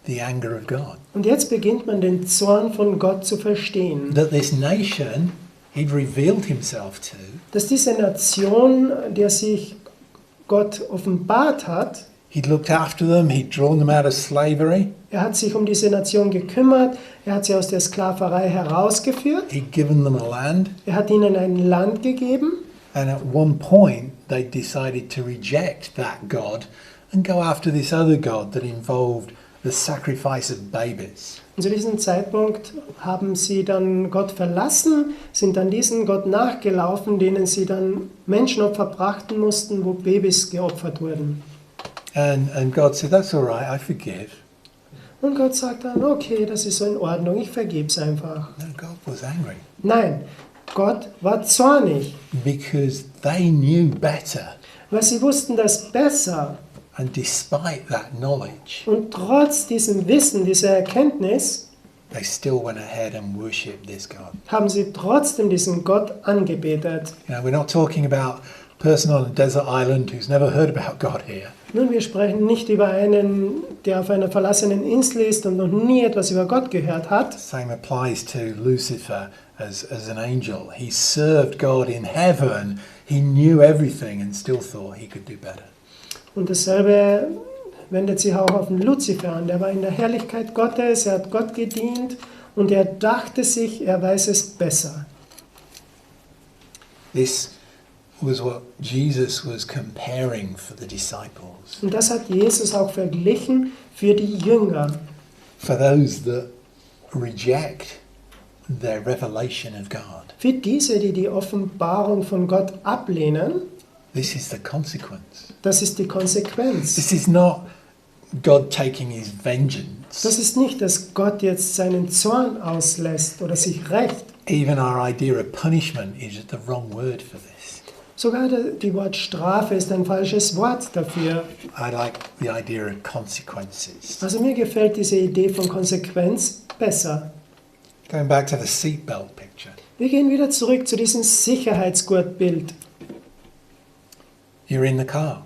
the anger of God. Und jetzt beginnt man den Zorn von Gott zu verstehen. That this nation he'd revealed himself to Dass diese Nation, der sich Gott offenbart hat, He'd looked after them, he'd drawn them out of slavery, er hat sich um diese Nation gekümmert, er hat sie aus der Sklaverei herausgeführt, he'd given them a land, er hat ihnen ein Land gegeben. and at one point they decided to reject that God and go after this other God that involved the sacrifice of babies. Und zu diesem Zeitpunkt haben sie dann Gott verlassen, sind dann diesem Gott nachgelaufen, denen sie dann Menschenopfer brachten mussten, wo Babys geopfert wurden. And God said, that's all right, I forgive. Und Gott sagt dann, okay, das ist so in Ordnung, ich vergeb's einfach. No, God was angry Nein, Gott war zornig, because they knew better. weil sie wussten das besser. And despite that knowledge, Und trotz diesem Wissen, dieser Erkenntnis, they still went ahead and worshipped this God. haben sie trotzdem diesen Gott angebetet. You know, we're not talking about a person on a desert island who's never heard about God here. Nun, wir sprechen nicht über einen, der auf einer verlassenen Insel ist und noch nie etwas über Gott gehört hat. Same applies to Lucifer as an angel. He served God in heaven. He knew everything and still thought he could do better. Und dasselbe wendet sich auch auf den Luzifer an. Der war in der Herrlichkeit Gottes, er hat Gott gedient und er dachte sich, er weiß es besser. This was what Jesus was comparing for the disciples. Und das hat Jesus auch verglichen für die Jünger. For those that reject their revelation of God. Für diese, die die Offenbarung von Gott ablehnen, This is the consequence. das ist die Konsequenz. This is not God taking his vengeance. Das ist nicht, dass Gott jetzt seinen Zorn auslässt oder sich rächt. Even our idea of punishment is the wrong word for this. Sogar die Wort Strafe ist ein falsches Wort dafür. I like the idea of consequences. Also mir gefällt diese Idee von Konsequenz besser. Going back to the seatbelt picture. Wir gehen wieder zurück zu diesem Sicherheitsgurtbild. You're in the car.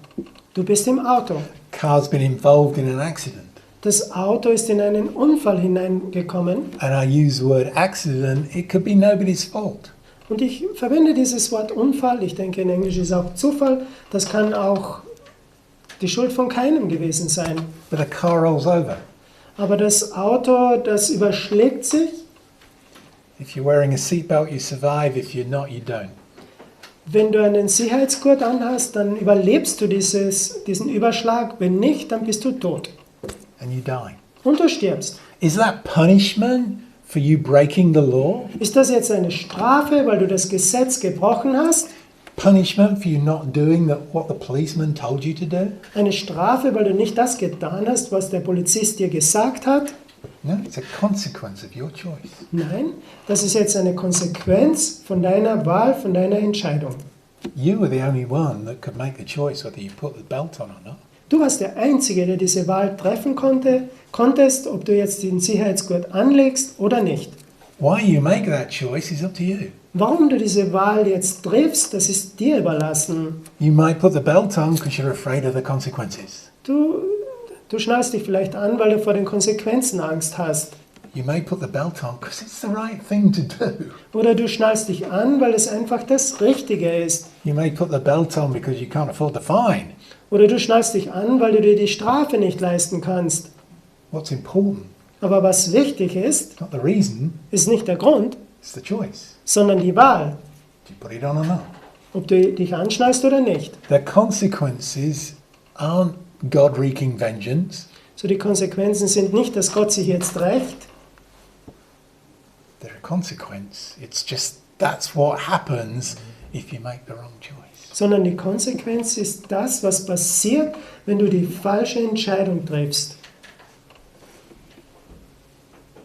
Du bist im Auto. Car's been involved in an accident. Das Auto ist in einen Unfall hineingekommen. And I use the word accident. It could be nobody's fault. Und ich verwende dieses Wort Unfall. Ich denke, in Englisch ist auch Zufall. Das kann auch die Schuld von keinem gewesen sein. But a car rolls over. Aber das Auto, das überschlägt sich. If you're wearing a seatbelt, you survive. If you're not, you don't. Wenn du einen Sicherheitsgurt anhast, dann überlebst du diesen Überschlag. Wenn nicht, dann bist du tot. And you die. Und du stirbst. Is that punishment for you breaking the law? Ist das jetzt eine Strafe, weil du das Gesetz gebrochen hast? Punishment for you not doing what the policeman told you to do? Eine Strafe, weil du nicht das getan hast, was der Polizist dir gesagt hat? No, it's a consequence of your choice. Nein, das ist jetzt eine Konsequenz von deiner Wahl, von deiner Entscheidung. You were the only one that could make the choice whether you put the belt on or not. Du warst der Einzige, der diese Wahl treffen konntest, ob du jetzt den Sicherheitsgurt anlegst oder nicht. Why you make that choice is up to you. Warum du diese Wahl jetzt triffst, das ist dir überlassen. You might put the belt on because you're afraid of the consequences. Du schnallst dich vielleicht an, weil du vor den Konsequenzen Angst hast. You may put the belt on because it's the right thing to do. Oder du schnallst dich an, weil es einfach das Richtige ist. You may put the belt on because you can't afford the fine. Oder du schnallst dich an, weil du dir die Strafe nicht leisten kannst. What's important, Aber was wichtig ist, not the reason, ist nicht der Grund, it's the choice. sondern die Wahl, Do you put it on or not? ob du dich anschnallst oder nicht. The consequences aren't God wreaking vengeance. So die Konsequenzen sind nicht, dass Gott sich jetzt rächt, They're a consequence. It's just that's what happens if you make the wrong choice. sondern die Konsequenz ist das, was passiert, wenn du die falsche Entscheidung triffst.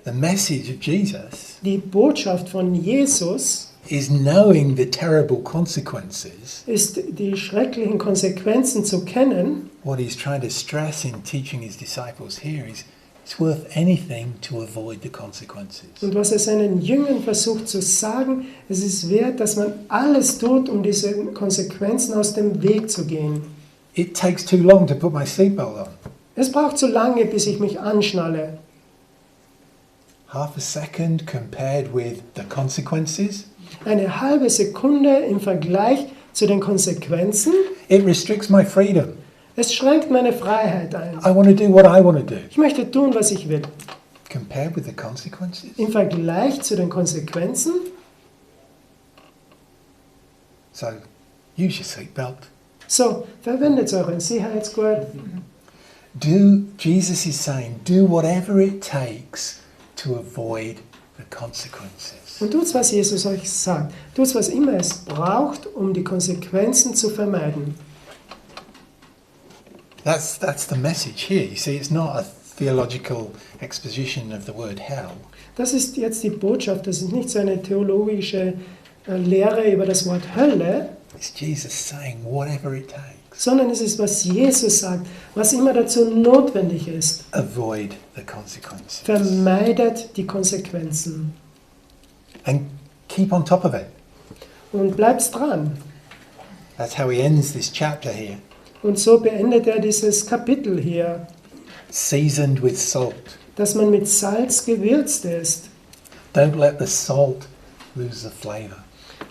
The message of Jesus Die Botschaft von Jesus is knowing the terrible consequences. ist, die schrecklichen Konsequenzen zu kennen. What he's trying to stress in teaching his disciples here is it's worth anything to avoid the consequences. Und was er seinen Jüngern versucht zu sagen, es ist wert, dass man alles tut, um diese Konsequenzen aus dem Weg zu gehen. It takes too long to put my seatbelt on. Es braucht zu lange, bis ich mich anschnalle. Half a second compared with the consequences. Eine halbe Sekunde im Vergleich zu den Konsequenzen. It restricts my freedom. Es schränkt meine Freiheit ein. I want to do what I want to do. Ich möchte tun, was ich will. Compared with the consequences. Im Vergleich zu den Konsequenzen, So use your seatbelt. so, verwendet euren Sicherheitsgurt. Jesus is saying, do whatever it takes to avoid the consequences. Und tut's, was Jesus euch sagt. Tut's, was immer es braucht, um die Konsequenzen zu vermeiden. That's the message here. You see, it's not a theological exposition of the word hell. Das ist jetzt die Botschaft. Das ist nicht so eine theologische Lehre über das Wort Hölle, It's Jesus saying, whatever it takes, sondern es ist, was Jesus sagt, was immer dazu notwendig ist. avoid the consequences. Vermeidet die Konsequenzen And keep on top of it. und bleibt dran. That's how he ends this chapter here. Und so beendet er dieses Kapitel hier, Seasoned with salt. dass man mit Salz gewürzt ist. Don't let the salt lose the flavor.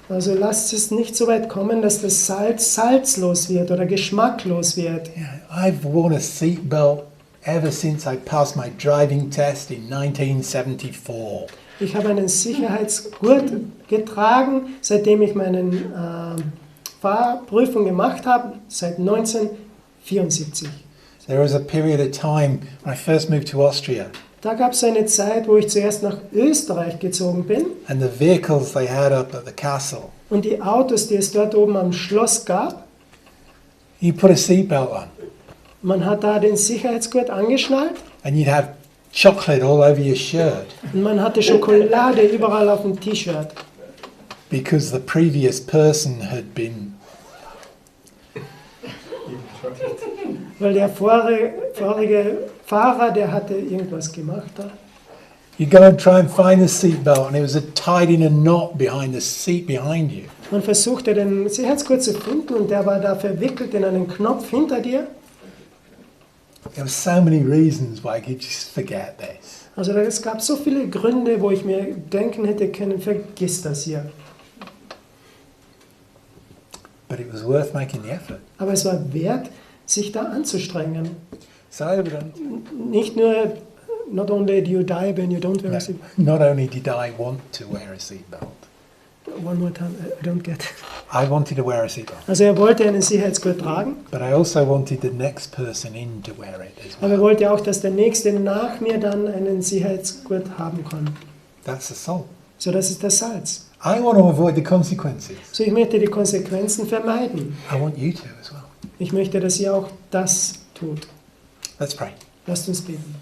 Also lasst es nicht so weit kommen, dass das Salz salzlos wird oder geschmacklos wird. Yeah, I've worn a seatbelt ever since I passed my driving test in 1974. Ich habe einen Sicherheitsgurt getragen, seitdem ich meine Fahrprüfung gemacht habe, seit 1974. There was a period of time when I first moved to Austria, Da gab es eine Zeit, wo ich zuerst nach Österreich gezogen bin and the vehicles they had up at the castle, und die Autos, die es dort oben am Schloss gab, you put a seatbelt on, man hat da den Sicherheitsgurt angeschnallt and you'd have chocolate all over your shirt und man hatte Schokolade überall auf dem T-Shirt, because the previous person had been. weil der vorige Fahrer, der hatte irgendwas gemacht da. You go and try and find the seatbelt, and it was tied in a knot behind the seat behind you. Man versuchte den Sicherheitsgurt zu finden und der war da verwickelt in einen Knopf hinter dir. There were so many reasons why I could just forget this. Also es gab so viele Gründe, wo ich mir denken hätte können, vergiss das hier. But it was worth making the effort. Aber es war wert, sich da anzustrengen. So Nicht nur, not only do you die when you don't wear a seatbelt. not only did I want to wear a seatbelt, One more time, I don't get. I wanted to wear a seatbelt, Also er wollte einen Sicherheitsgurt tragen, but I also wanted the next person in to wear it as aber er well. wollte auch, dass der Nächste nach mir dann einen Sicherheitsgurt haben kann. That's the salt. So, das ist das Salz. I want to avoid the consequences. So, ich möchte die Konsequenzen vermeiden. I want you to as well. Ich möchte, dass ihr auch das tut. Let's pray. Lasst uns beten.